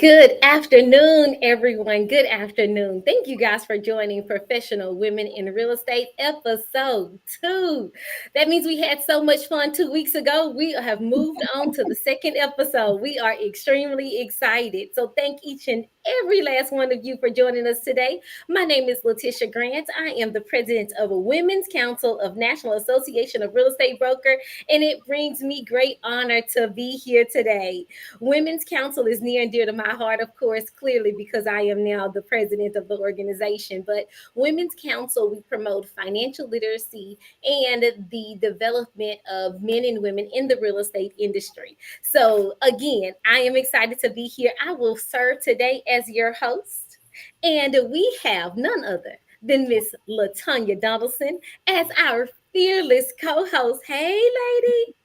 Good afternoon, everyone. Good afternoon. Thank you guys for joining Professional Women in Real Estate episode 2. That means we had so much fun 2 weeks ago. We have moved on to the second episode. We are extremely excited. So, thank each and every last one of you for joining us today. My name is Letitia Grant. I am the president of a Women's Council of National Association of Real Estate Broker, and it brings me great honor to be here today. Women's Council is near and dear to my heart, of course, clearly because I am now the president of the organization. But Women's Council, we promote financial literacy and the development of men and women in the real estate industry. So, again, I am excited to be here. I will serve today as your host, and we have none other than Miss Latanya Donaldson as our fearless co-host. Hey, lady.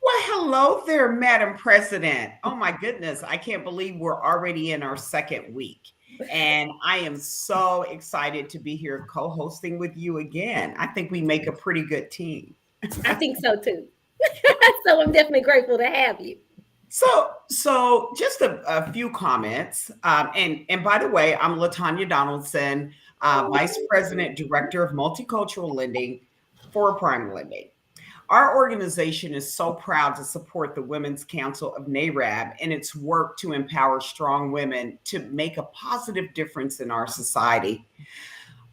Well, hello there, Madam President. Oh my goodness, I can't believe we're already in our second week. And I am so excited to be here co-hosting with you again. I think we make a pretty good team. I think so too. So I'm definitely grateful to have you. So just a few comments. And by the way, I'm Latanya Donaldson, Vice President, Director of Multicultural Lending for Prime Lending. Our organization is so proud to support the Women's Council of NARAB and its work to empower strong women to make a positive difference in our society.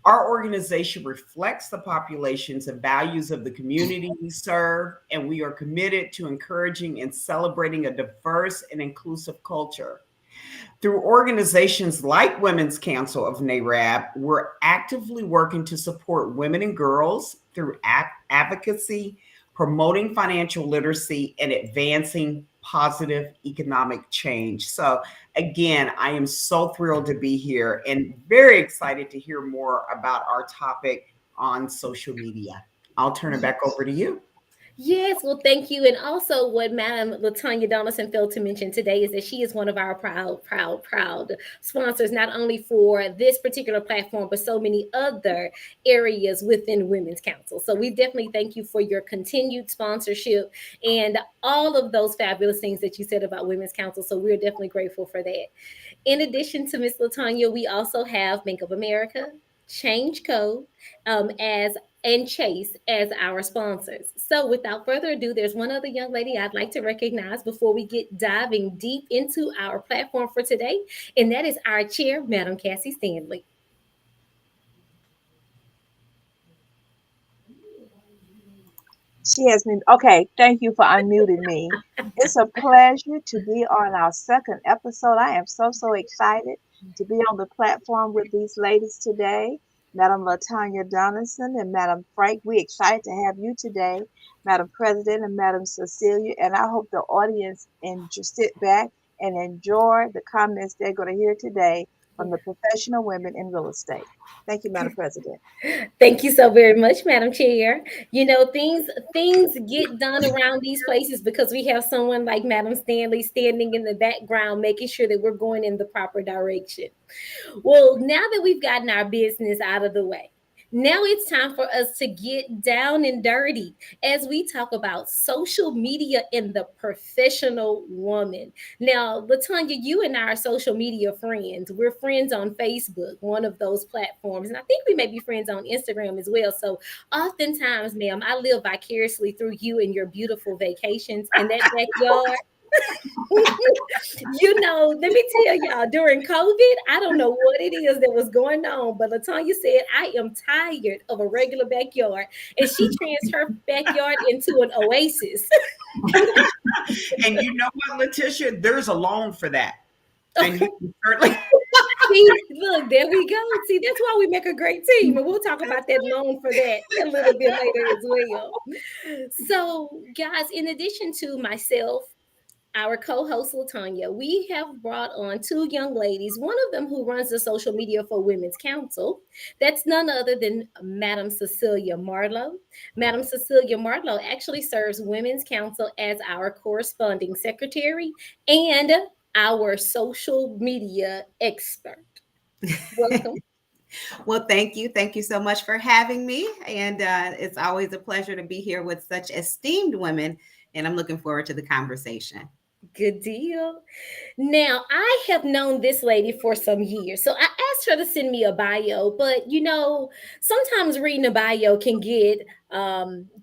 Our organization reflects the populations and values of the community we serve, and we are committed to encouraging and celebrating a diverse and inclusive culture. Through organizations like Women's Council of NARAB, we're actively working to support women and girls through advocacy, promoting financial literacy, and advancing positive economic change. So again, I am so thrilled to be here and very excited to hear more about our topic on social media. I'll turn it back over to you. Yes, well, thank you. And also, what Madam Latanya Donaldson failed to mention today is that she is one of our proud sponsors, not only for this particular platform, but so many other areas within Women's Council. So we definitely thank you for your continued sponsorship and all of those fabulous things that you said about Women's Council. So we're definitely grateful for that. In addition to Miss Latanya, we also have Bank of America, Change Code, as and Chase as our sponsors. So, without further ado, there's one other young lady I'd like to recognize before we get diving deep into our platform for today, and that is our chair, Madam Cassie Stanley. She has me. Okay, thank you for unmuting me. It's a pleasure to be on our second episode. I am so excited to be on the platform with these ladies today. Madam Latanya Donaldson and Madam Frank, we excited to have you today, Madam President and Madam Cecilia. And I hope the audience and just sit back and enjoy the comments they're going to hear today from the professional women in real estate. Thank you, Madam President. Thank you so very much, Madam Chair. You know, things get done around these places because we have someone like Madam Stanley standing in the background, making sure that we're going in the proper direction. Well, now that we've gotten our business out of the way, now it's time for us to get down and dirty as we talk about social media and the professional woman. Now, Latanya, you and I are social media friends. We're friends on Facebook, one of those platforms. And I think we may be friends on Instagram as well. So oftentimes, ma'am, I live vicariously through you and your beautiful vacations in that backyard. You know, let me tell y'all, during COVID, I don't know what it is that was going on, but Latanya said, I am tired of a regular backyard. And she transferred her backyard into an oasis. And you know what, Letitia? There's a loan for that. And you can certainly See, look, there we go. See, that's why we make a great team. And we'll talk about that loan for that a little bit later as well. So, guys, in addition to myself, our co-host Latanya, we have brought on two young ladies, one of them who runs the social media for Women's Council. That's none other than Madam Cecilia Marlowe. Madam Cecilia Marlowe actually serves Women's Council as our corresponding secretary and our social media expert. Welcome. Well, thank you. Thank you so much for having me. And it's always a pleasure to be here with such esteemed women. And I'm looking forward to the conversation. Good deal. Now, I have known this lady for some years. So I asked her to send me a bio, but sometimes reading a bio can get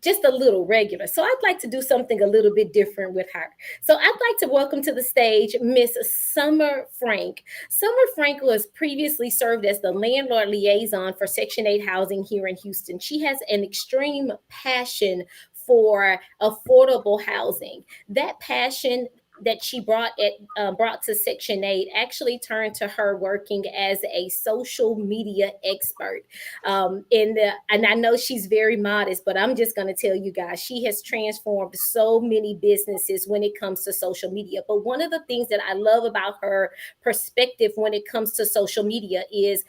just a little regular. So I'd like to do something a little bit different with her. So I'd like to welcome to the stage Miss Summer Frank. Summer Frank was previously served as the landlord liaison for Section 8 housing here in Houston. She has an extreme passion for affordable housing. That passion that she brought to Section 8 actually turned to her working as a social media expert. And I know she's very modest, but I'm just going to tell you guys, she has transformed so many businesses when it comes to social media. But one of the things that I love about her perspective when it comes to social media is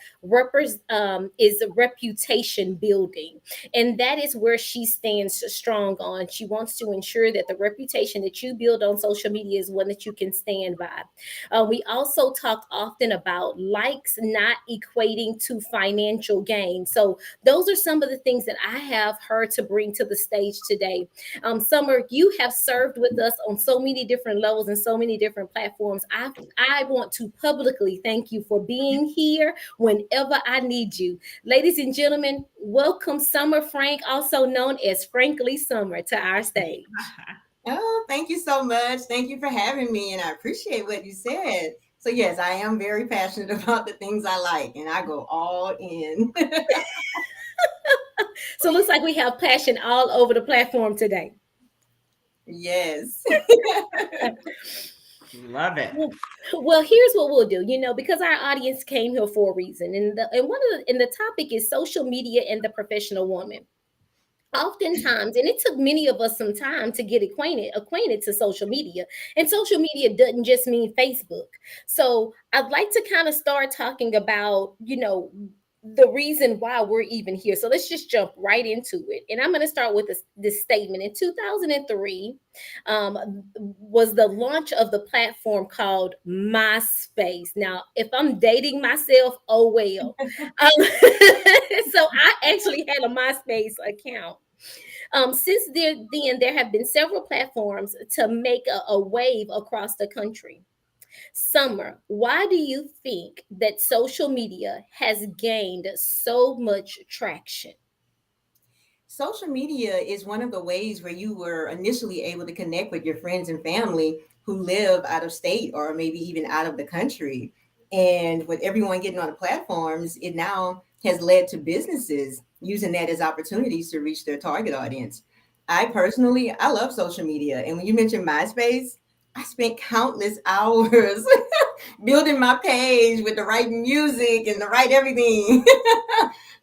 reputation building, and that is where she stands strong on. She wants to ensure that the reputation that you build on social media is one that you can stand by. We also talk often about likes not equating to financial gain. So those are some of the things that I have her to bring to the stage today. Summer, you have served with us on so many different levels and so many different platforms. I want to publicly thank you for being here whenever I need you. Ladies and gentlemen, welcome Summer Frank, also known as Frankly Summer, to our stage. Oh, thank you so much. Thank you for having me, and I appreciate what you said. So yes, I am very passionate about the things I like, and I go all in. So it looks like we have passion all over the platform today. Yes. Love it. Well, here's what we'll do. Because our audience came here for a reason, and the topic is social media and the professional woman. Oftentimes, and it took many of us some time to get acquainted to social media, and social media doesn't just mean Facebook. So I'd like to kind of start talking about the reason why we're even here. So let's just jump right into it, and I'm going to start with this statement. In 2003 was the launch of the platform called MySpace. Now, if I'm dating myself, oh well. So I actually had a MySpace account. Since then, there have been several platforms to make a wave across the country. Summer, why do you think that social media has gained so much traction? Social media is one of the ways where you were initially able to connect with your friends and family who live out of state or maybe even out of the country. And with everyone getting on the platforms, it now has led to businesses using that as opportunities to reach their target audience. I love social media. And when you mentioned MySpace, I spent countless hours building my page with the right music and the right everything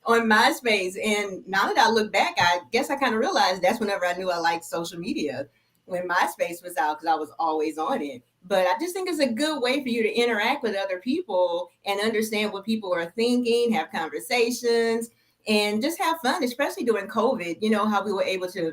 on MySpace. And now that I look back, I guess I kind of realized that's whenever I knew I liked social media, when MySpace was out, because I was always on it. But I just think it's a good way for you to interact with other people and understand what people are thinking, have conversations, and just have fun, especially during COVID. You know, how we were able to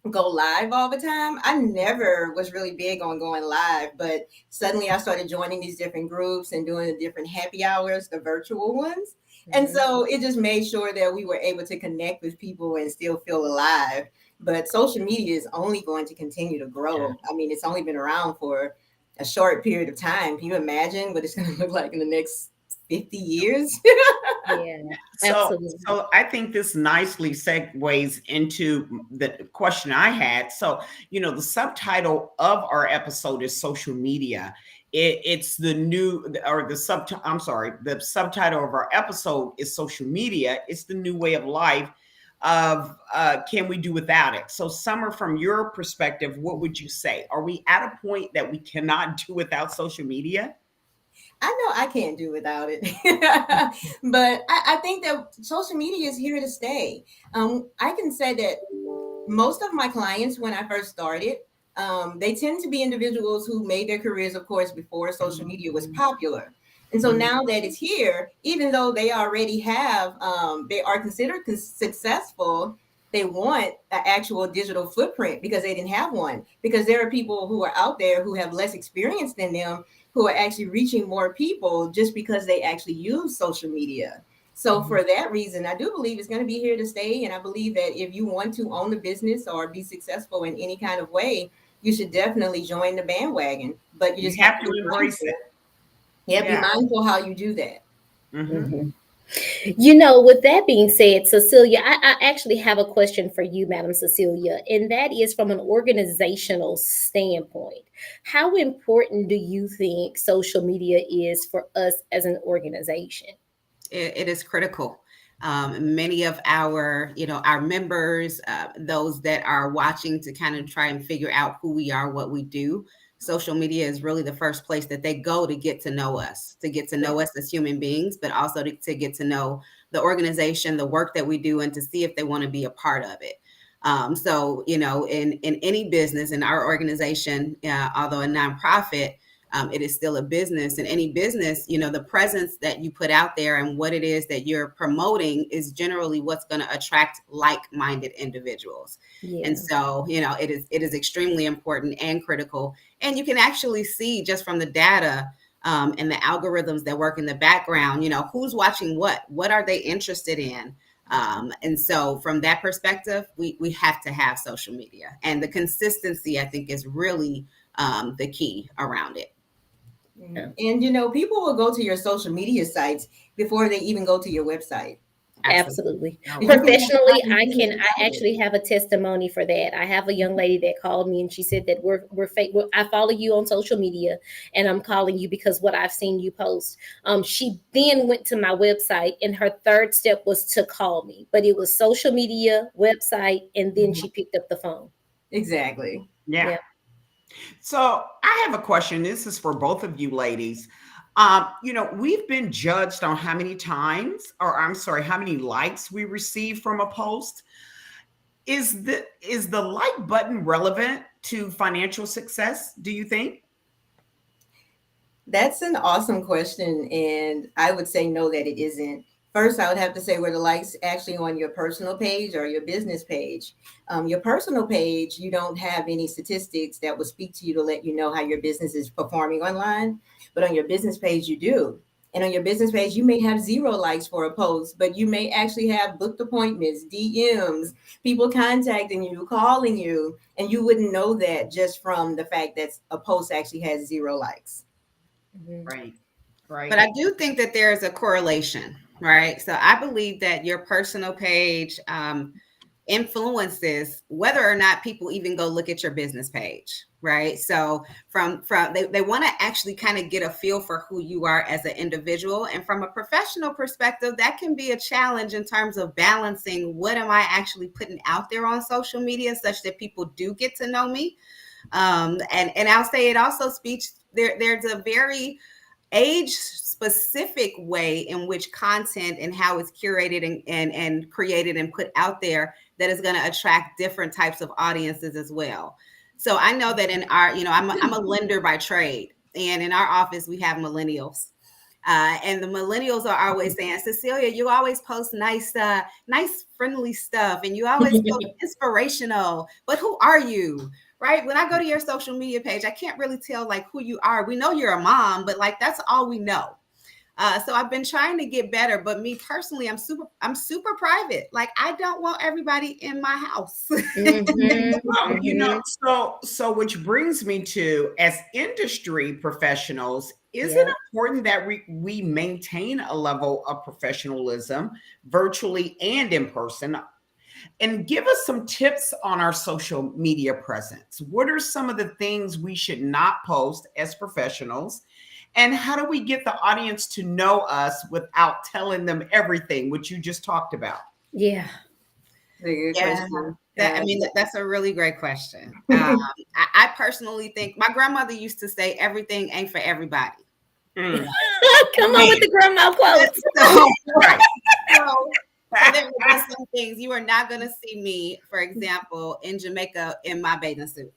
go live all the time. I never was really big on going live, but suddenly I started joining these different groups and doing the different happy hours, the virtual ones. And so it just made sure that we were able to connect with people and still feel alive. But social media is only going to continue to grow. I mean, it's only been around for a short period of time. Can you imagine what it's going to look like in the next 50 years? Yeah, absolutely. So I think this nicely segues into the question I had. So, the subtitle of our episode is social media. It's the new, or the subtitle of our episode is social media. It's the new way of life of can we do without it? So Summer, from your perspective, what would you say? Are we at a point that we cannot do without social media? I know I can't do without it, but I think that social media is here to stay. I can say that most of my clients, when I first started, they tend to be individuals who made their careers, of course, before social media was popular. And so now that it's here, even though they already have, they are considered successful, they want an actual digital footprint because they didn't have one. Because there are people who are out there who have less experience than them, who are actually reaching more people just because they actually use social media. So for that reason, I do believe it's going to be here to stay. And I believe that if you want to own a business or be successful in any kind of way, you should definitely join the bandwagon. But you You just have to be embrace mindful. it. Yeah, Yeah. be mindful how you do that. Mhm. You know, with that being said, Cecilia, I actually have a question for you, Madam Cecilia, and that is from an organizational standpoint. How important do you think social media is for us as an organization? It is critical. Many of our, our members, those that are watching to kind of try and figure out who we are, what we do. Social media is really the first place that they go to get to know us, as human beings, but also to get to know the organization, the work that we do, and to see if they want to be a part of it. So, in any business, in our organization, although a nonprofit, it is still a business. In any business, the presence that you put out there and what it is that you're promoting is generally what's going to attract like-minded individuals. Yeah. And so, it is extremely important and critical. And you can actually see just from the data and the algorithms that work in the background, who's watching what are they interested in? And so from that perspective, we have to have social media, and the consistency, I think, is really the key around it. Yeah. And people will go to your social media sites before they even go to your website. Absolutely. Oh, You can Professionally, have I actually have a testimony for that. I have a young lady that called me and she said that we're fake. I follow you on social media and I'm calling you because what I've seen you post. She then went to my website and her third step was to call me, but it was social media, website, and then she picked up the phone. Exactly. Yeah. Yeah. So I have a question. This is for both of you ladies. We've been judged on how many times, or I'm sorry, how many likes we receive from a post. Is the like button relevant to financial success, do you think? That's an awesome question. And I would say no, that it isn't. First, I would have to say were the likes actually on your personal page or your business page. Your personal page, you don't have any statistics that will speak to you to let you know how your business is performing online. But on your business page, you do. And on your business page, you may have 0 likes for a post, but you may actually have booked appointments, DMs, people contacting you, calling you, and you wouldn't know that just from the fact that a post actually has 0 likes. Right. Right. But I do think that there is a correlation, right? So I believe that your personal page influences whether or not people even go look at your business page, right? So from they want to actually kind of get a feel for who you are as an individual. And from a professional perspective, that can be a challenge in terms of balancing what am I actually putting out there on social media such that people do get to know me. And I'll say it also speaks there's a very age specific way in which content and how it's curated and created and put out there that is going to attract different types of audiences as well. So I know that in our, I'm a lender by trade, and in our office we have millennials. And the millennials are always saying, Cecilia, you always post nice, friendly stuff, and you always post inspirational. But who are you? Right? When I go to your social media page, I can't really tell like who you are. We know you're a mom, but like that's all we know. So I've been trying to get better, but me personally, I'm super private. Like I don't want everybody in my house. Well, so which brings me to, as industry professionals, is it important that we maintain a level of professionalism virtually and in person? And give us some tips on our social media presence. What are some of the things we should not post as professionals? And how do we get the audience to know us without telling them everything, which you just talked about? Yeah. Very good question. That's a really great question. I personally think my grandmother used to say everything ain't for everybody. Come on with the grandma quotes. So there are some things you are not going to see me, for example, in Jamaica in my bathing suit.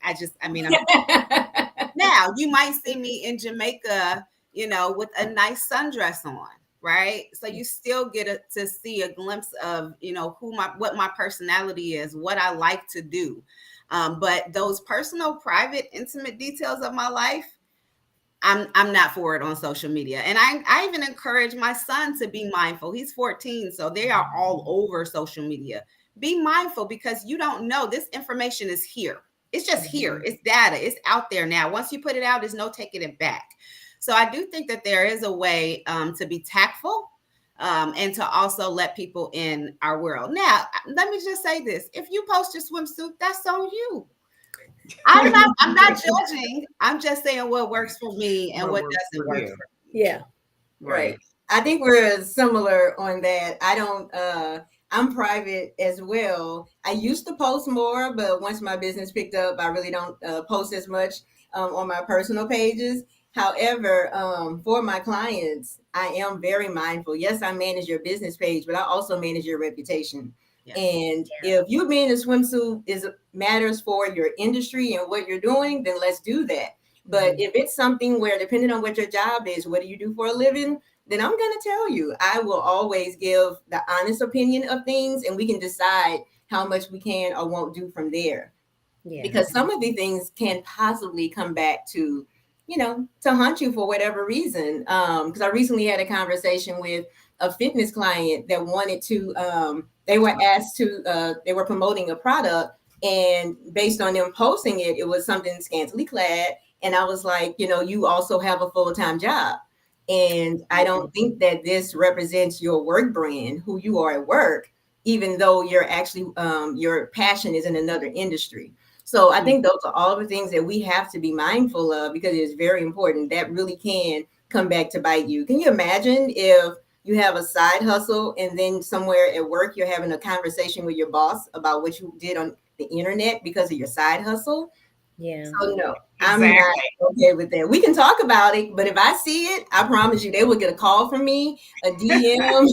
Now you might see me in Jamaica, with a nice sundress on, right? So you still get to see a glimpse of, what my personality is, what I like to do. But those personal, private, intimate details of my life, I'm not for it on social media. And I even encourage my son to be mindful. He's 14, so they are all over social media. Be mindful because you don't know, this information is here. It's just here. It's data. It's out there now. Once you put it out, there's no taking it back. So I do think that there is a way to be tactful and to also let people in our world. Now, let me just say this. If you post your swimsuit, that's on you. I'm not judging. I'm just saying what works for me and what doesn't work for me. Yeah. Right. I think we're similar on that. I don't I'm private as well. I used to post more, but once my business picked up, I really don't post as much on my personal pages. However, for my clients, I am very mindful. Yes, I manage your business page, but I also manage your reputation. Yes. And if you being a swimsuit matters for your industry and what you're doing, then let's do that. But if it's something where, depending on what your job is, what do you do for a living, then I'm going to tell you. I will always give the honest opinion of things, and we can decide how much we can or won't do from there. Yeah. Because some of the things can possibly come back to, to haunt you for whatever reason. Because I recently had a conversation with a fitness client that wanted to, they were asked to, they were promoting a product, and based on them posting it, it was something scantily clad. And I was like, you also have a full-time job. And I don't think that this represents your work brand, who you are at work, even though you're actually, your passion is in another industry. So I think those are all the things that we have to be mindful of, because it's very important. That really can come back to bite you. Can you imagine if you have a side hustle and then somewhere at work, you're having a conversation with your boss about what you did on the internet because of your side hustle? Yeah. So no, I'm not okay with that. We can talk about it, but if I see it, I promise you, they will get a call from me, a DM. I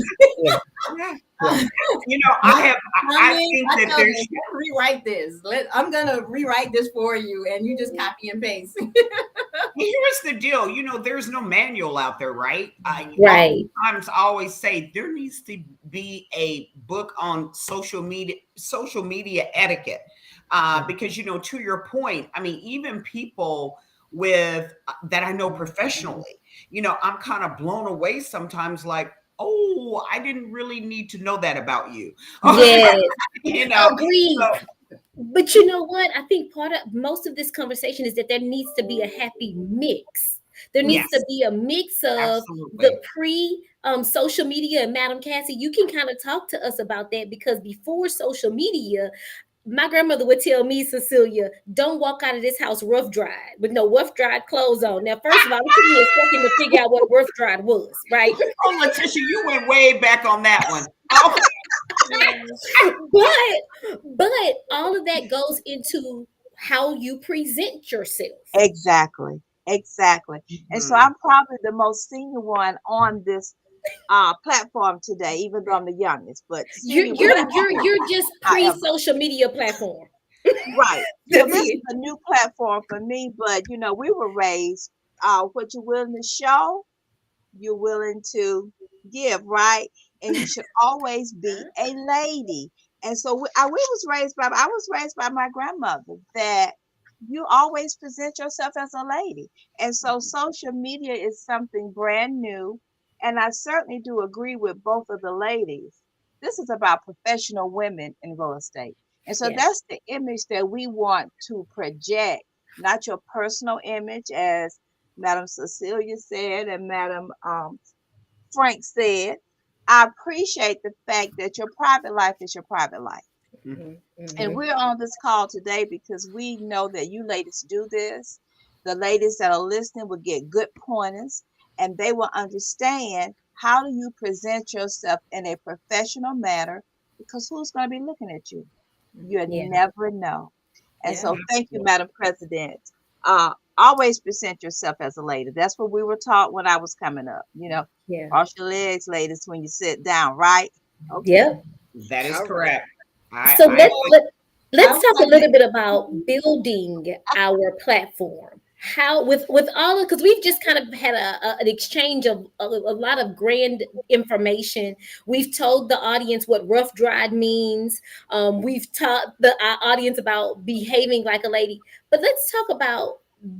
think that there's rewrite this. I'm gonna rewrite this for you, and you just copy and paste. Here's the deal. There's no manual out there, right? Right. Sometimes I always say there needs to be a book on social media etiquette. Because, to your point, I mean, even people with that I know professionally, I'm kind of blown away sometimes, like, oh, I didn't really need to know that about you. Yes. Agreed. But you know what? I think most of this conversation is that there needs to be a happy mix. There needs to be a mix of the social media. And Madam Cassie, you can kind of talk to us about that, because before social media, my grandmother would tell me, Cecilia, don't walk out of this house rough dried with no rough dried clothes on. Now, first of all, it took me a second to figure out what rough dried was, right? Oh, Letitia, you went way back on that one. But all of that goes into how you present yourself. Exactly. And so I'm probably the most senior one on this platform today, even though I'm the youngest. But you're just pre-social media platform. Right. So this is a new platform for me, but we were raised, what you're willing to show, you're willing to give, right? And you should always be a lady. And so I was raised by my grandmother, that you always present yourself as a lady. And so social media is something brand new. And I certainly do agree with both of the ladies. This is about professional women in real estate. And so that's the image that we want to project, not your personal image, as Madam Cecilia said and Madam Frank said. I appreciate the fact that your private life is your private life. Mm-hmm. And we're on this call today because we know that you ladies do this. The ladies that are listening will get good pointers, and they will understand how do you present yourself in a professional manner, because who's going to be looking at you? You never know. And so thank you, Madam President. Always present yourself as a lady. That's what we were taught when I was coming up. Cross your legs, ladies, when you sit down, right? Okay. Yeah. That is correct. So let's talk a little bit about building our platform. How with all of, because we've just kind of had an exchange of a lot of grand information. We've told the audience what rough dried means. We've taught our audience about behaving like a lady. But let's talk about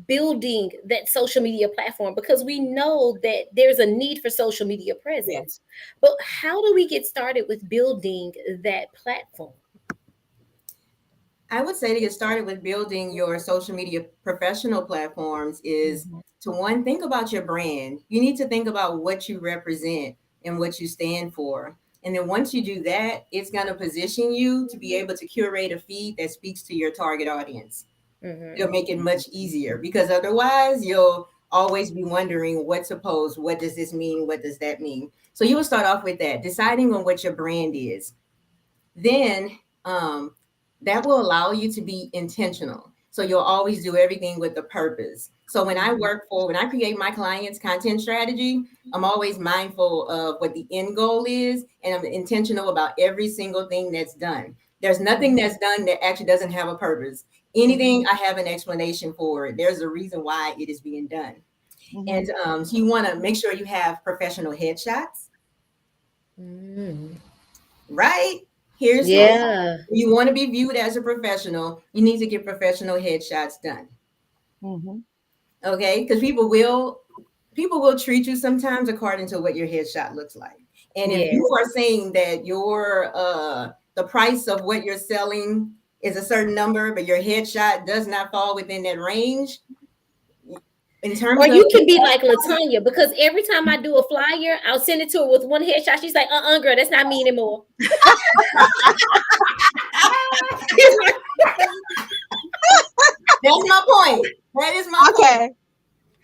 building that social media platform, because we know that there's a need for social media presence. Yes. But how do we get started with building that platform? I would say to get started with building your social media professional platforms is to one, think about your brand. You need to think about what you represent and what you stand for. And then once you do that, it's going to position you to be able to curate a feed that speaks to your target audience. It'll make it much easier, because otherwise you'll always be wondering what's opposed. What does this mean? What does that mean? So you will start off with that, deciding on what your brand is. Then that will allow you to be intentional. So you'll always do everything with a purpose. So when I create my clients' content strategy, I'm always mindful of what the end goal is, and I'm intentional about every single thing that's done. There's nothing that's done that actually doesn't have a purpose. Anything I have an explanation for. There's a reason why it is being done. And so you want to make sure you have professional headshots. Right? Here's you want to be viewed as a professional, you need to get professional headshots done. Okay, because people will treat you sometimes according to what your headshot looks like. And if you are saying that your the price of what you're selling is a certain number, but your headshot does not fall within that range, in terms or you can be like Latanya, because every time I do a flyer, I'll send it to her with one headshot. She's like, girl, that's not me anymore. That's my point. That is my point.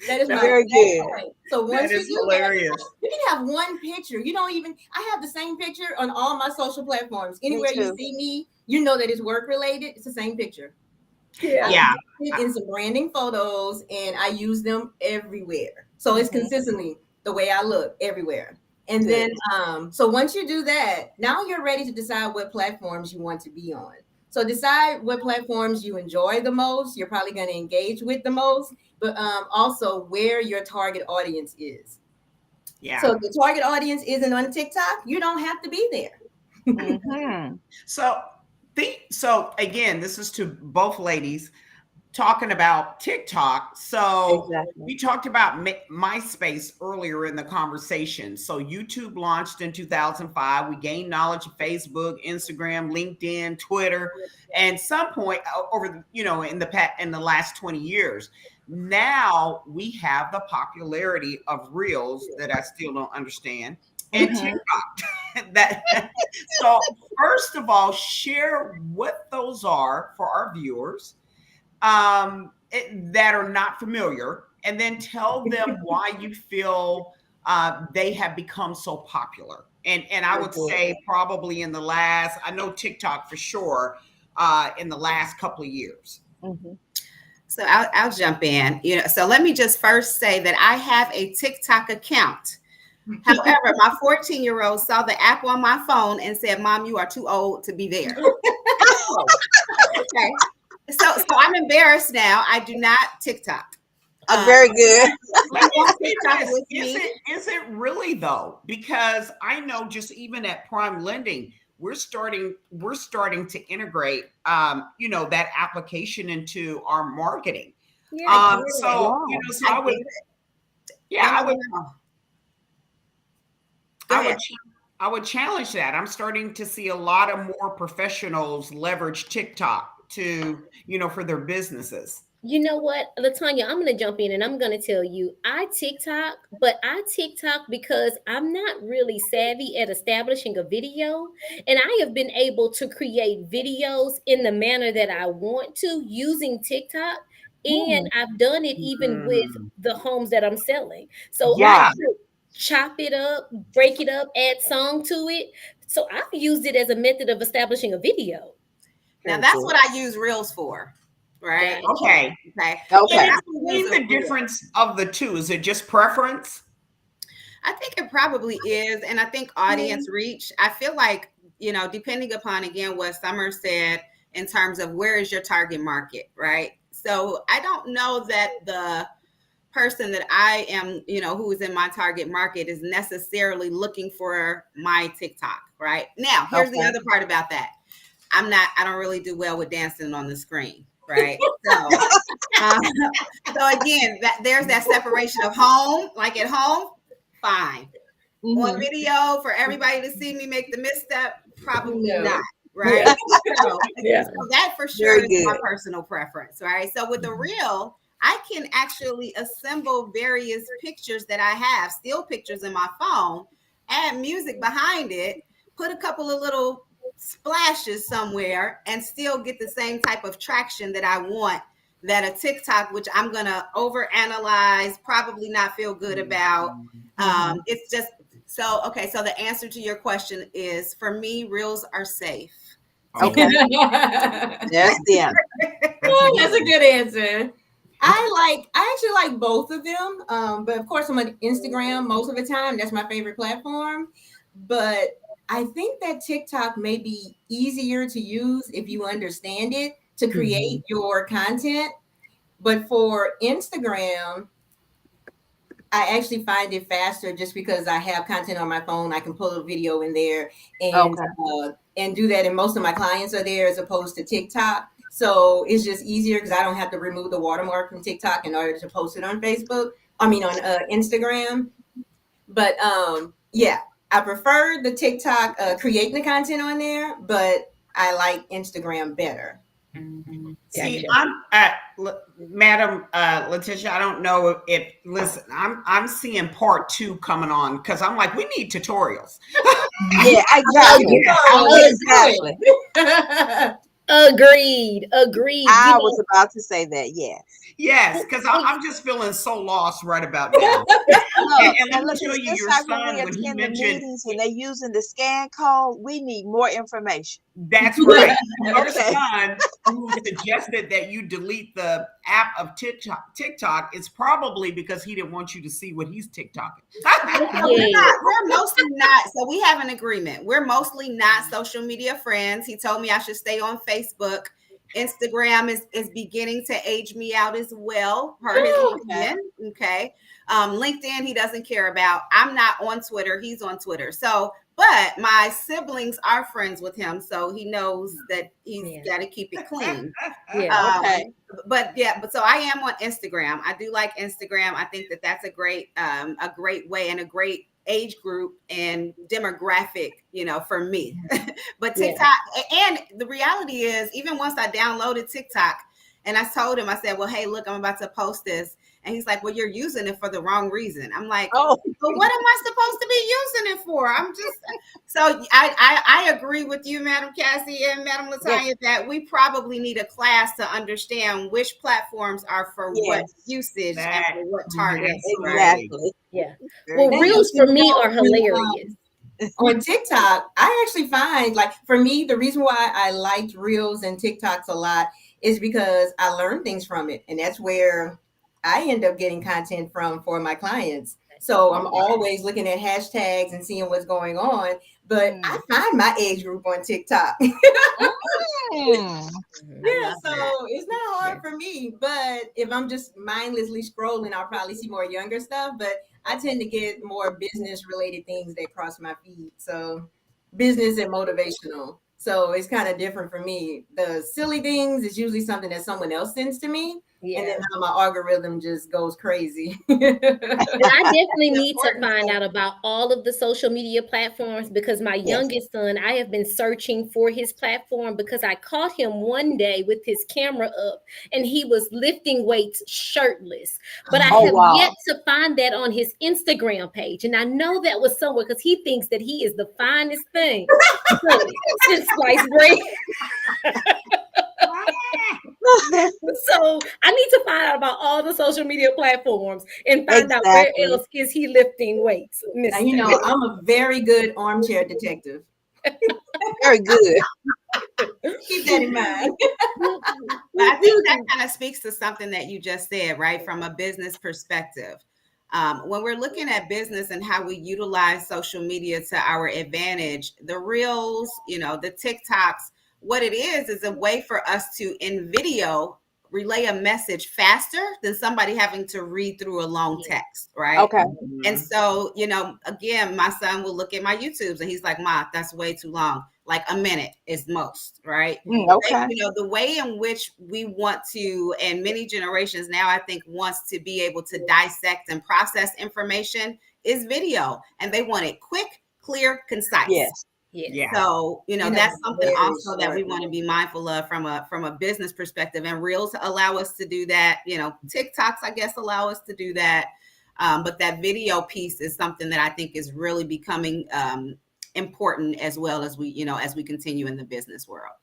That is very good. Point. So once that is you do hilarious. That, you can have one picture. You don't even. I have the same picture on all my social platforms. Anywhere you see me, you know that it's work related. It's the same picture. Yeah. In some branding photos, and I use them everywhere. So it's consistently the way I look everywhere. And then, so once you do that, now you're ready to decide what platforms you want to be on. So decide what platforms you enjoy the most, you're probably going to engage with the most, but also where your target audience is. Yeah. So if the target audience isn't on TikTok, you don't have to be there. So again, this is to both ladies talking about TikTok. So we talked about MySpace earlier in the conversation. So YouTube launched in 2005. We gained knowledge of Facebook, Instagram, LinkedIn, Twitter, and some point over, in the last 20 years. Now we have the popularity of Reels that I still don't understand, and TikTok. So first of all, share what those are for our viewers that are not familiar, and then tell them why you feel they have become so popular. And I would say probably in the last, I know TikTok for sure, in the last couple of years. So I'll jump in. So let me just first say that I have a TikTok account. However, my 14-year-old saw the app on my phone and said, "Mom, you are too old to be there." Okay. So I'm embarrassed now. I do not TikTok. Very good. Is it really though? Because I know just even at Prime Lending, we're starting to integrate that application into our marketing. I would challenge that. I'm starting to see a lot of more professionals leverage TikTok to, for their businesses. You know what, Latanya, I'm going to jump in and I'm going to tell you, I TikTok because I'm not really savvy at establishing a video. And I have been able to create videos in the manner that I want to using TikTok. And I've done it even with the homes that I'm selling. So I chop it up, break it up, add song to it. So I've used it as a method of establishing a video. Now that's what I use Reels for, right? Okay. What's the difference of the two? Is it just preference? I think it probably is. And I think audience reach, I feel like, depending upon, again, what Summer said in terms of where is your target market, right? So I don't know that the person that I am, who is in my target market is necessarily looking for my TikTok, right? Now, here's the other part about that. I don't really do well with dancing on the screen, right? So again, there's that separation of home, like at home, fine. On video for everybody to see me make the misstep, probably not. right? So, Yeah. so that for sure Very is my good. personal preference, right? So with the reel, I can actually assemble various pictures that I have, still pictures in my phone, add music behind it, put a couple of little splashes somewhere, and still get the same type of traction that I want. That a TikTok, which I'm gonna overanalyze, probably not feel good about. It's just so okay. So the answer to your question is, for me, reels are safe. Okay. That's That's the answer. a good answer. I actually like both of them. But of course I'm on Instagram most of the time. That's my favorite platform. But I think that TikTok may be easier to use if you understand it to create your content. But for Instagram, I actually find it faster just because I have content on my phone. I can pull a video in there and do that. And most of my clients are there as opposed to TikTok. So it's just easier because I don't have to remove the watermark from TikTok in order to post it on Facebook. I mean, on Instagram. But yeah, I prefer the TikTok creating the content on there, but I like Instagram better. See, Gotcha. Madam Letitia. I don't know if listen. I'm seeing part 2 coming on because I'm like, we need tutorials. Yeah, exactly. Oh, Exactly. Agreed. Agreed. I was about to say that. Yeah. Yes, because I'm just feeling so lost right about now. Look, And let and me look, tell you, it's your like when we son, when he attend the mentioned, meetings and they're using the scan code, we need more information. that's right. Your Okay. son, who suggested that you delete the app of TikTok, is probably because he didn't want you to see what he's TikToking. Yeah. We're mostly not. So we have an agreement. We're mostly not social media friends. He told me I should stay on Facebook. Instagram is beginning to age me out as well, per his opinion. Okay. LinkedIn, he doesn't care about. I'm not on Twitter. He's on Twitter. So, but my siblings are friends with him. So he knows that he's got to keep it clean. Yeah. Okay. But so I am on Instagram. I do like Instagram. I think that that's a great way and a great age group and demographic, for me. But TikTok, and the reality is, even once I downloaded TikTok and I told him, I said, well, hey, look, I'm about to post this. And he's like, well, you're using it for the wrong reason. I'm like, Oh, but what am I supposed to be using it for? I'm just so I agree with you, Madam Cassie and Madam Latanya, that we probably need a class to understand which platforms are for what usage and for what target. exactly. Yeah. Very Well, good. reels for me are hilarious. On TikTok, I actually find, like, for me, the reason why I liked reels and TikToks a lot is because I learned things from it. And that's where I end up getting content from for my clients. So I'm always looking at hashtags and seeing what's going on. But I find my age group on TikTok. Mm. Yeah, so it's not hard for me. But if I'm just mindlessly scrolling, I'll probably see more younger stuff. But I tend to get more business related things that cross my feed. So business and motivational. So it's kind of different for me. The silly things is usually something that someone else sends to me. And then now my algorithm just goes crazy. But I definitely need to find out about all of the social media platforms because my youngest son, I have been searching for his platform because I caught him one day with his camera up and he was lifting weights shirtless. But I have yet to find that on his Instagram page. And I know that was somewhere because he thinks that he is the finest thing since sliced bread. So I need to find out about all the social media platforms and find out where else is he lifting weights. Now, I'm a very good armchair detective. Very good. Keep that in mind. I think that kind of speaks to something that you just said, right? From a business perspective. When we're looking at business and how we utilize social media to our advantage, the reels, the TikToks, what it is a way for us to, in video, relay a message faster than somebody having to read through a long text, right? Okay. And so, again, my son will look at my YouTubes and he's like, Ma, that's way too long. Like a minute is most, right? Okay. The way in which we want to, and many generations now, I think, wants to be able to dissect and process information is video. And they want it quick, clear, concise. Yes. Yes. Yeah. So, you know, And that's a something very also that we short want to be mindful of from a business perspective. And Reels allow us to do that. You know, TikToks, I guess, allow us to do that. But that video piece is something that I think is really becoming important as well as as we continue in the business world.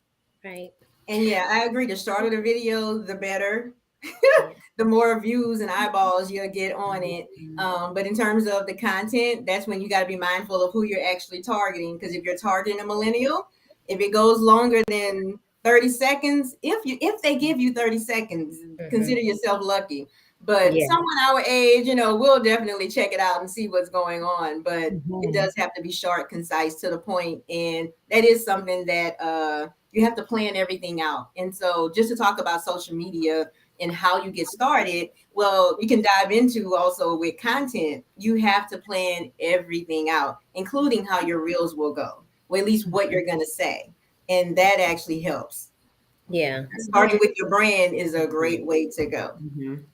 Right. And yeah, I agree. The shorter the video, the better. Yeah. The more views and eyeballs you'll get on it. But in terms of the content, that's when you got to be mindful of who you're actually targeting. Because if you're targeting a millennial, if it goes longer than 30 seconds, if they give you 30 seconds, consider yourself lucky. But Yeah. someone our age, we'll definitely check it out and see what's going on. But Mhm. it does have to be short, concise, to the point, and that is something that you have to plan everything out. And so, just to talk about social media and how you get started, well, you can dive into also with content. You have to plan everything out, including how your reels will go, or at least what you're going to say. And that actually helps. Yeah. Starting with your brand is a great way to go. Mhm.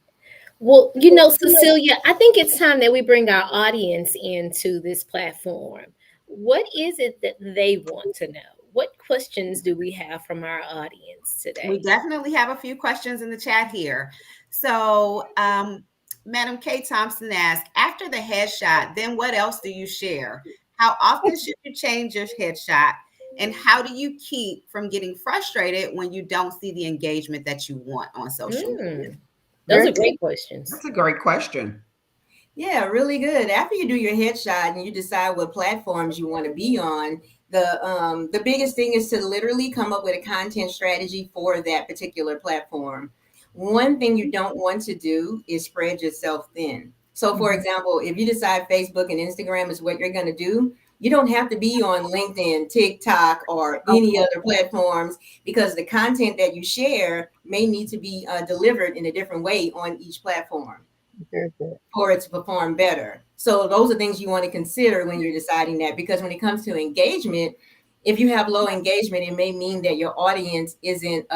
Well, Cecilia, I think it's time that we bring our audience into this platform. What is it that they want to know? What questions do we have from our audience We today? definitely have a few questions in the chat here. So, Madam K. Thompson asked, after the headshot, then what else do you share? How often should you change your headshot? And how do you keep from getting frustrated when you don't see the engagement that you want on social media? Those Very are great questions. That's a great question. Yeah, really good. After you do your headshot and you decide what platforms you want to be on, the biggest thing is to literally come up with a content strategy for that particular platform. One thing you don't want to do is spread yourself thin. So, for example, if you decide Facebook and Instagram is what you're going to do, you don't have to be on LinkedIn, TikTok, or any other platforms, because the content that you share may need to be delivered in a different way on each platform Very good. for it to perform better. So those are things you want to consider when you're deciding that, because when it comes to engagement, if you have low engagement, it may mean that your audience isn't,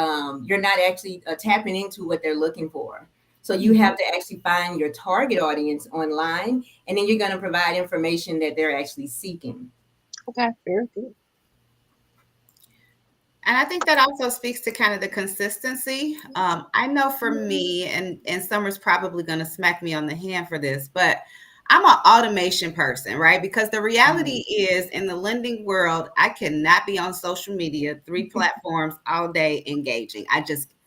you're not actually tapping into what they're looking for. So you have to actually find your target audience online, and then you're going to provide information that they're actually seeking. Okay, very good. And I think that also speaks to kind of the consistency. I know for me, and Summer's probably going to smack me on the hand for this, but I'm an automation person, right? Because the reality is, in the lending world, I cannot be on social media, 3 platforms all day engaging.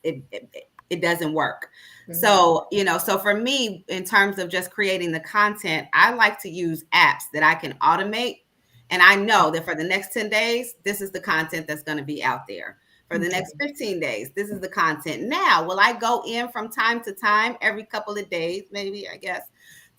It doesn't work. So, so for me, in terms of just creating the content, I like to use apps that I can automate. And I know that for the next 10 days, this is the content that's going to be out there. For the next 15 days, this is the content. Now, will I go in from time to time, every couple of days, maybe, I guess,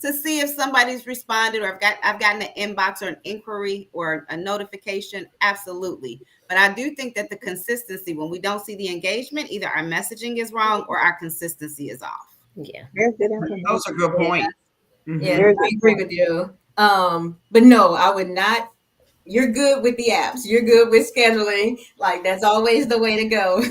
to see if somebody's responded, or I've gotten an inbox or an inquiry or a notification? Absolutely. But I do think that the consistency, when we don't see the engagement, either our messaging is wrong or our consistency is off. Yeah. Very good information. Those are good points. Yeah, Very I agree with you. But no, I would not. You're good with the apps. You're good with scheduling. Like, that's always the way to go.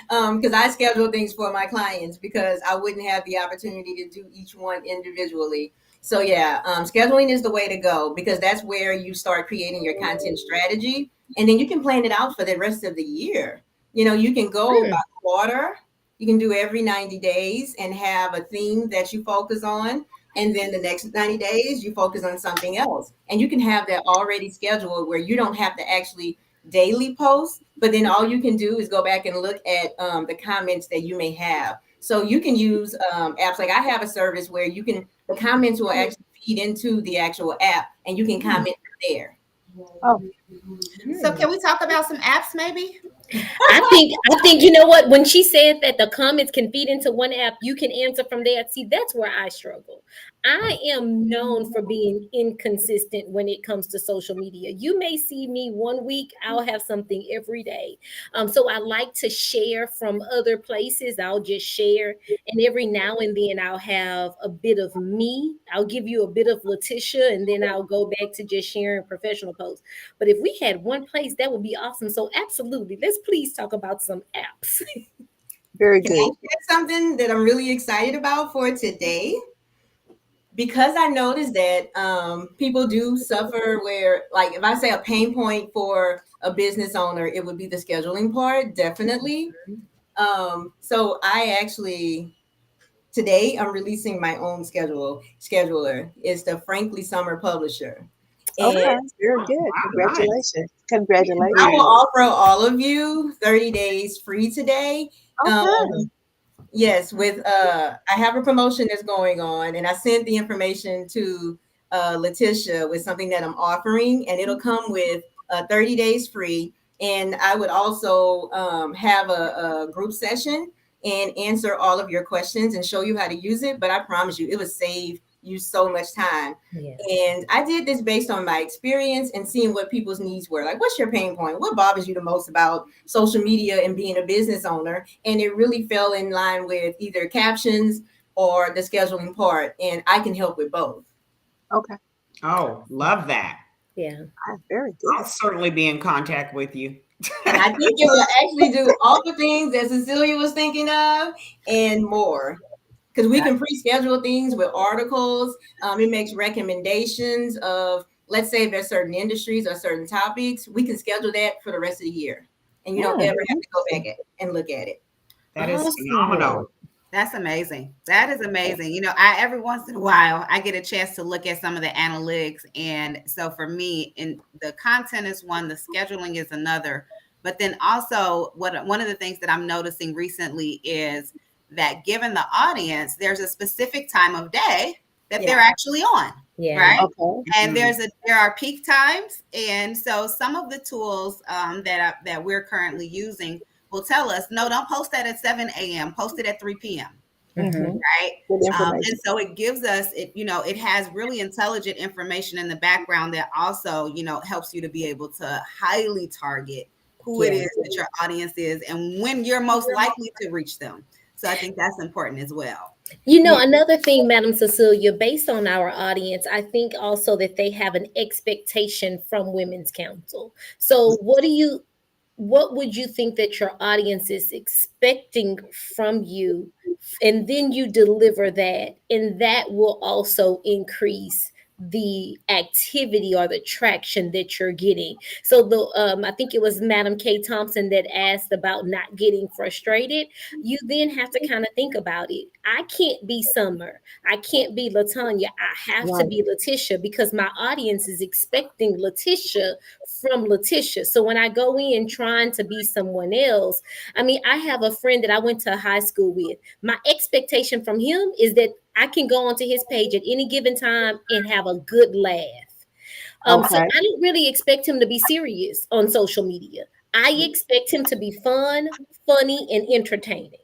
Because I schedule things for my clients, because I wouldn't have the opportunity to do each one individually. So yeah, scheduling is the way to go, because that's where you start creating your content strategy, and then you can plan it out for the rest of the year. You can go by quarter. You can do every 90 days and have a theme that you focus on. And then the next 90 days, you focus on something else. And you can have that already scheduled, where you don't have to actually daily post, but then all you can do is go back and look at the comments that you may have. So you can use apps. Like, I have a service where the comments will actually feed into the actual app, and you can comment there. Oh, So can we talk about some apps maybe? I think you know what, when she said that the comments can feed into one app, you can answer from there. See, that's where I struggle. I am known for being inconsistent when it comes to social media. You may see me one week, I'll have something every day. So I like to share from other places. I'll just share, and every now and then I'll have a bit of me. I'll give you a bit of Letitia, and then I'll go back to just sharing professional posts. But if we had one place, that would be awesome. So absolutely, let's please talk about some apps. very Can I good. share something that I'm really excited about for today? because I noticed that people do suffer where, like, if I say a pain point for a business owner, it would be the scheduling part, definitely. So I actually today I'm releasing my own scheduler. It's the Frankly Summer Publisher. And Okay, very good. Wow, nice. Congratulations. I will Congratulations. offer all of you 30 days free today. Okay. Yes, with I have a promotion that's going on, and I sent the information to Letitia with something that I'm offering, and it'll come with 30 days free. And I would also have a group session and answer all of your questions and show you how to use it. But I promise you, it would save you so much time. Yeah. And I did this based on my experience and seeing what people's needs were. Like, what's your pain point? What bothers you the most about social media and being a business owner? And it really fell in line with either captions or the scheduling part. And I can help with both. Okay. Oh, love that. Yeah. Very I'll good. certainly be in contact with you. And I think it will actually do all the things that Cecilia was thinking of and more. Because we can pre-schedule things with articles. It makes recommendations of, let's say if there's certain industries or certain topics, we can schedule that for the rest of the year. And you don't ever have to go back and look at it. That is Awesome. phenomenal. That's amazing. That is amazing. You know, I every once in a while I get a chance to look at some of the analytics. And so for me, in the content is one, the scheduling is another. But then also one of the things that I'm noticing recently is that given the audience, there's a specific time of day that they're actually on. Yeah. Right. Okay. And there are peak times. And so some of the tools that we're currently using will tell us, no, don't post that at 7 a.m. Post it at 3 p.m. Mhm. Right. Good information. And so it gives us it has really intelligent information in the background that also, helps you to be able to highly target who it Yeah. is that your audience is and when you're most likely to reach them. So I think that's important as well. You know, another thing, Madam Cecilia, based on our audience, I think also that they have an expectation from Women's Council. So what would you think that your audience is expecting from you? And then you deliver that, and that will also increase the activity or the traction that you're getting. So I think it was Madam K. Thompson that asked about not getting frustrated. You then have to kind of think about it. I can't be Summer. I can't be Latanya. I have to be Letitia because my audience is expecting Letitia from Letitia. So when I go in trying to be someone else, I mean, I have a friend that I went to high school with. My expectation from him is that I can go onto his page at any given time and have a good laugh. So I don't really expect him to be serious on social media. I expect him to be fun, funny, and entertaining.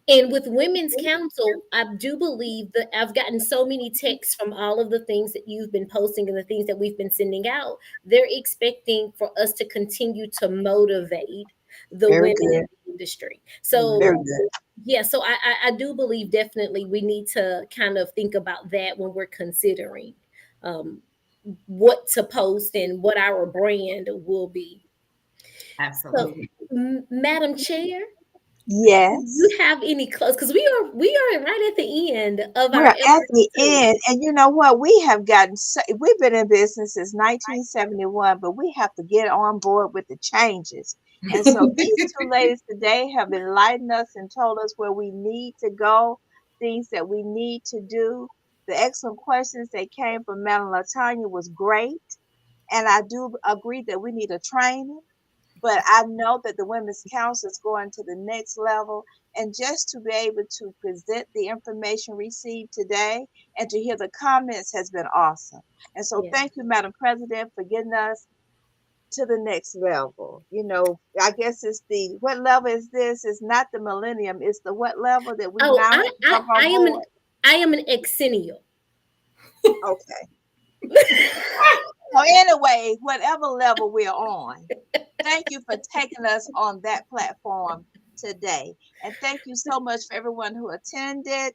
And with Women's Council, I do believe that I've gotten so many texts from all of the things that you've been posting and the things that we've been sending out. They're expecting for us to continue to motivate the women in the industry. So yeah, so I do believe definitely we need to kind of think about that when we're considering what to post and what our brand will be. Absolutely. So, Madam Chair, yes. do you have any close? Because we are right at the end of We're our at the end, and you know what? We've been in business since 1971, but we have to get on board with the changes. And so these two ladies today have enlightened us and told us where we need to go, things that we need to do. The excellent questions that came from Madam Latanya was great, and I do agree that we need a training. But I know that the Women's Council is going to the next level. And just to be able to present the information received today and to hear the comments has been awesome. And so thank you, Madam President, for getting us to the next level. You know, I guess it's what level is this? It's not the millennium. It's the what level that we I am an exennial. Okay. So anyway, whatever level we're on, thank you for taking us on that platform today. And thank you so much for everyone who attended.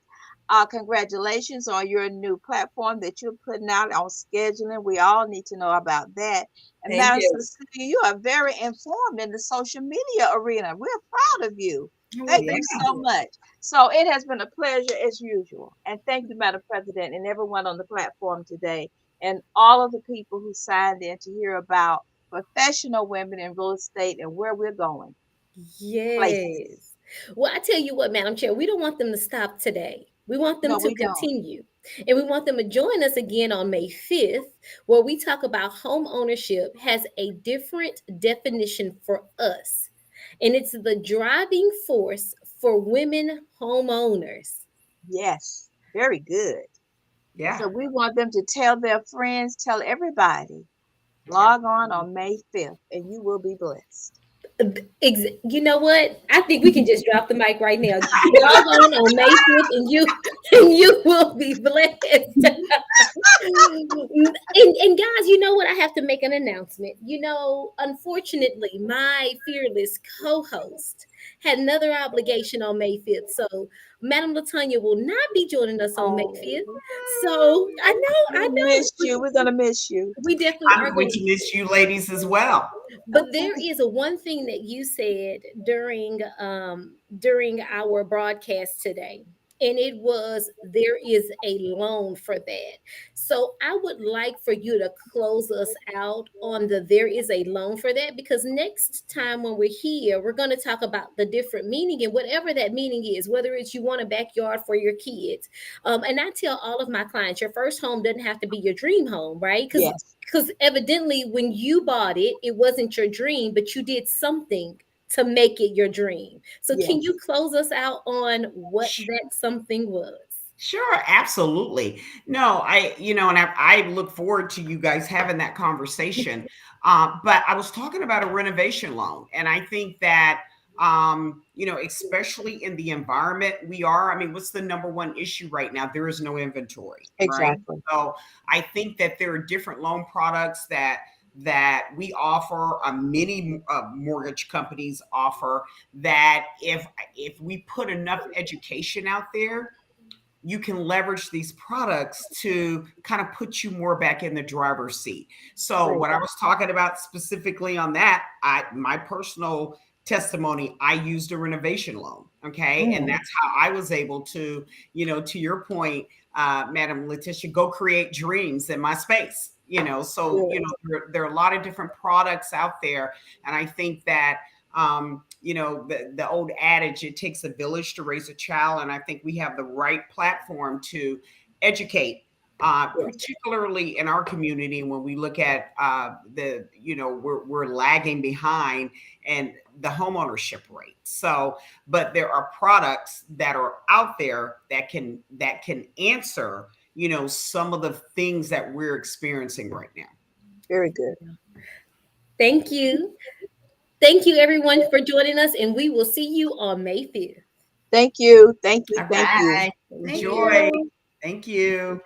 Congratulations on your new platform that you're putting out on scheduling. We all need to know about that. And Madam Cecilia, you are very informed in the social media arena. We're proud of you. Thank Yeah. you so much. So it has been a pleasure as usual. And thank you, Madam President, and everyone on the platform today, and all of the people who signed in to hear about professional women in real estate and where we're going. Places. Yes. Well, I tell you what, Madam Chair, we don't want them to stop today. We want them No, to we don't. continue. And we want them to join us again on May 5th, where we talk about home ownership has a different definition for us. And it's the driving force for women homeowners. Yes. Very good. Yeah. So we want them to tell their friends, tell everybody. Yeah. Log on May 5th, and you will be blessed. You know what? I think we can just drop the mic right now. Log on May 5th, and you will be blessed. and guys, you know what? I have to make an announcement. You know, unfortunately, my fearless co-host had another obligation on May 5th. So Madam Latanya will not be joining us on May 5th. So I know. Miss you. We're gonna miss you. We definitely are I'm going to miss you ladies as well. But there is a one thing that you said during our broadcast today, and it was there is a loan for that. So I would like for you to close us out on the there is a loan for that, because next time when we're here, we're going to talk about the different meaning and whatever that meaning is, whether it's you want a backyard for your kids. And I tell all of my clients, your first home doesn't have to be your dream home, right? Because evidently when you bought it, it wasn't your dream, but you did something to make it your dream. So can you close us out on what that something was? Sure, absolutely. No, and I look forward to you guys having that conversation. But I was talking about a renovation loan, and I think that especially in the environment we are. I mean, what's the number one issue right now? There is no inventory. Exactly. Right? So I think that there are different loan products that we offer, many mortgage companies offer, that if we put enough education out there, you can leverage these products to kind of put you more back in the driver's seat. So what I was talking about specifically on that, my personal testimony, I used a renovation loan. Okay. And that's how I was able to, to your point, Madam Letitia, go create dreams in my space. So there are a lot of different products out there. And I think that the old adage, it takes a village to raise a child. And I think we have the right platform to educate, particularly in our community. When we look at we're lagging behind and the homeownership rate. So, but there are products that are out there that can answer, some of the things that we're experiencing right now. Very good. Thank you. Thank you, everyone, for joining us, and we will see you on May 5th. Thank you. Thank you. All Thank right. you. Enjoy. Thank you.